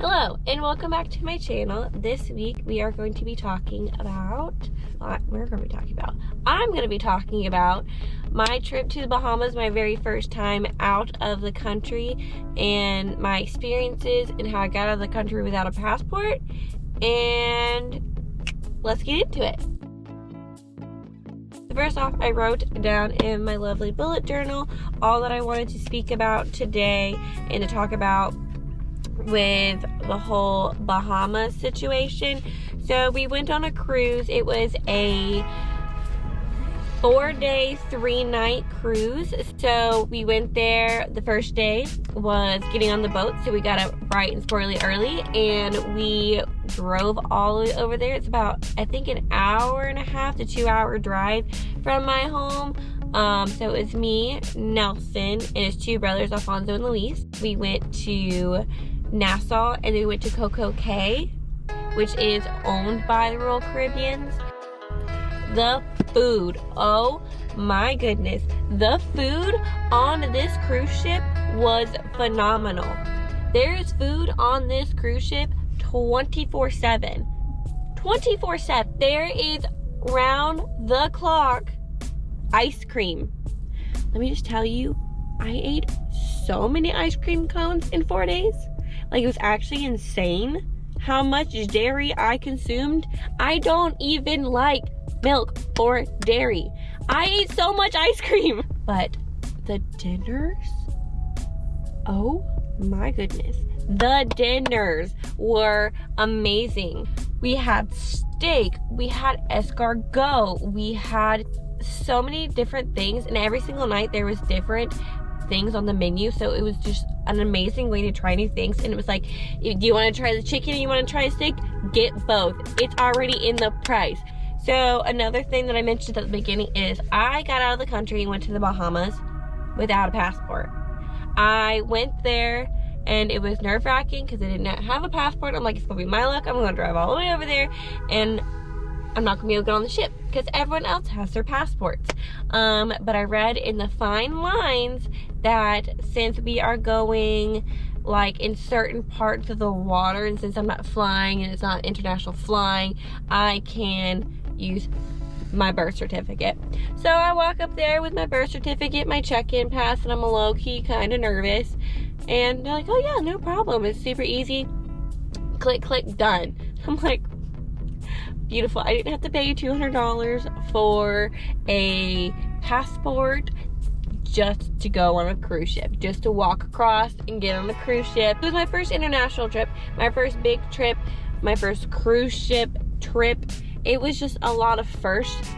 Hello and welcome back to my channel. This week we are going to be talking about, I'm going to be talking about my trip to the Bahamas, my very first time out of the country, and my experiences and how I got out of the country without a passport. And let's get into it. First off, I wrote down in my lovely bullet journal all that I wanted to speak about today and to talk about with the whole Bahamas situation. So we went on a cruise. It was a 4-day, 3-night cruise. So we went there. The first day was getting on the boat, so we got up bright and squirrely early, and we drove all the way over there. It's about, I think, an hour and a half to 2-hour drive from my home. So it was me, Nelson, and his two brothers, Alfonso and Luis. We went to Nassau, and then we went to Coco Cay, which is owned by the Royal Caribbeans. The food, oh my goodness, the food on this cruise ship was phenomenal. There is food on this cruise ship 24/7. 24/7. There is round the clock ice cream. Let me just tell you, I ate so many ice cream cones in 4 days. Like, it was actually insane how much dairy I consumed. I don't even like milk or dairy. I ate so much ice cream. But the dinners, oh my goodness. The dinners were amazing. We had steak, we had escargot, we had so many different things, and every single night there was different things on the menu, so it was just an amazing way to try new things. And it was like, do you want to try the chicken and you want to try the steak? Get both. It's already in the price. So another thing that I mentioned at the beginning is I got out of the country and went to the Bahamas without a passport. I went there and it was nerve-wracking because I did not have a passport. I'm like, it's gonna be my luck. I'm gonna drive all the way over there and I'm not gonna be able to get on the ship because everyone else has their passports. But I read in the fine lines that since we are going like in certain parts of the water, and since I'm not flying and it's not international flying, I can use my birth certificate. So I walk up there with my birth certificate, my check-in pass, and I'm a low-key kind of nervous. And they're like, oh yeah, no problem. It's super easy. Click, click, done. I'm like, beautiful. I didn't have to pay $200 for a passport just to go on a cruise ship, just to walk across and get on a cruise ship. It was my first international trip, my first big trip, my first cruise ship trip. It was just a lot of firsts.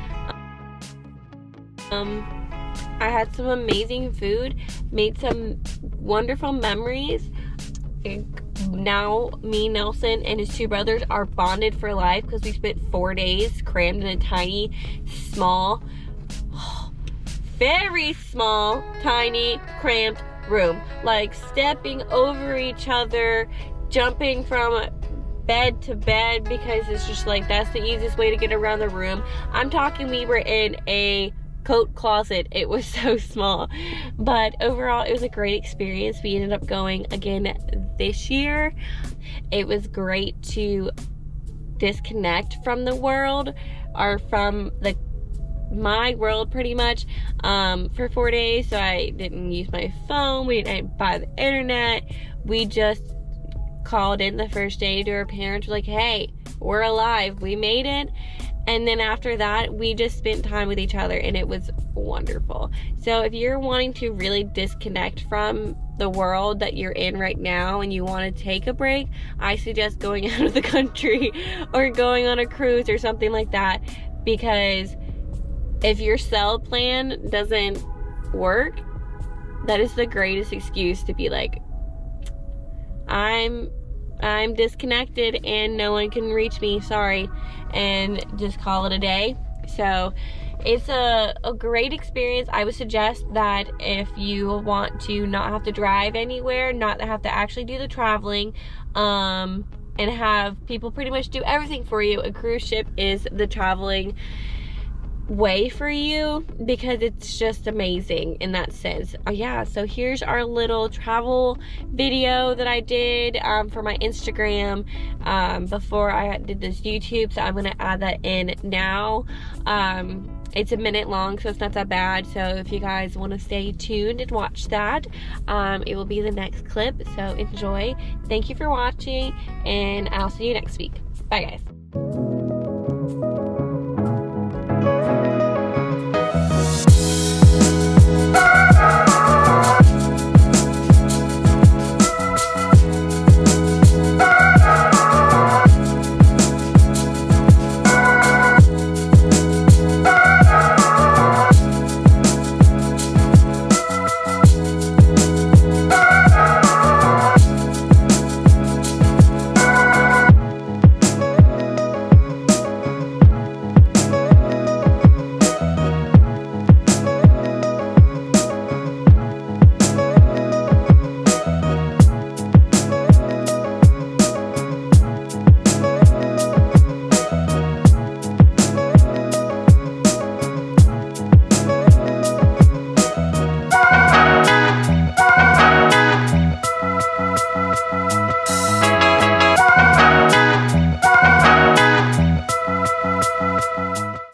I had some amazing food, made some wonderful memories. Now me, Nelson, and his two brothers are bonded for life because we spent 4 days crammed in a tiny, small, very small, tiny, cramped room. Like stepping over each other, jumping from bed to bed because it's just like that's the easiest way to get around the room. I'm talking we were in a coat closet. It was so small, but overall it was a great experience. We ended up going again this year. It was great to disconnect from the world, or from my world pretty much, for 4 days. So I didn't use my phone, we didn't buy the internet, we just called in the first day to our parents, like, hey, we're alive, we made it. And then after that, we just spent time with each other, and it was wonderful. So if you're wanting to really disconnect from the world that you're in right now and you want to take a break, I suggest going out of the country or going on a cruise or something like that, because if your cell plan doesn't work, that is the greatest excuse to be like, I'm disconnected and no one can reach me, sorry, and just call it a day. So it's a great experience. I would suggest that if you want to not have to drive anywhere, not have to actually do the traveling, and have people pretty much do everything for you, a cruise ship is the traveling way for you, because it's just amazing in that sense. Yeah, so here's our little travel video that I did for my Instagram before I did this YouTube, so I'm gonna add that in now. It's a minute long, so it's not that bad. So if you guys want to stay tuned and watch that, it will be the next clip. So enjoy. Thank you for watching, and I'll see you next week. Bye, guys.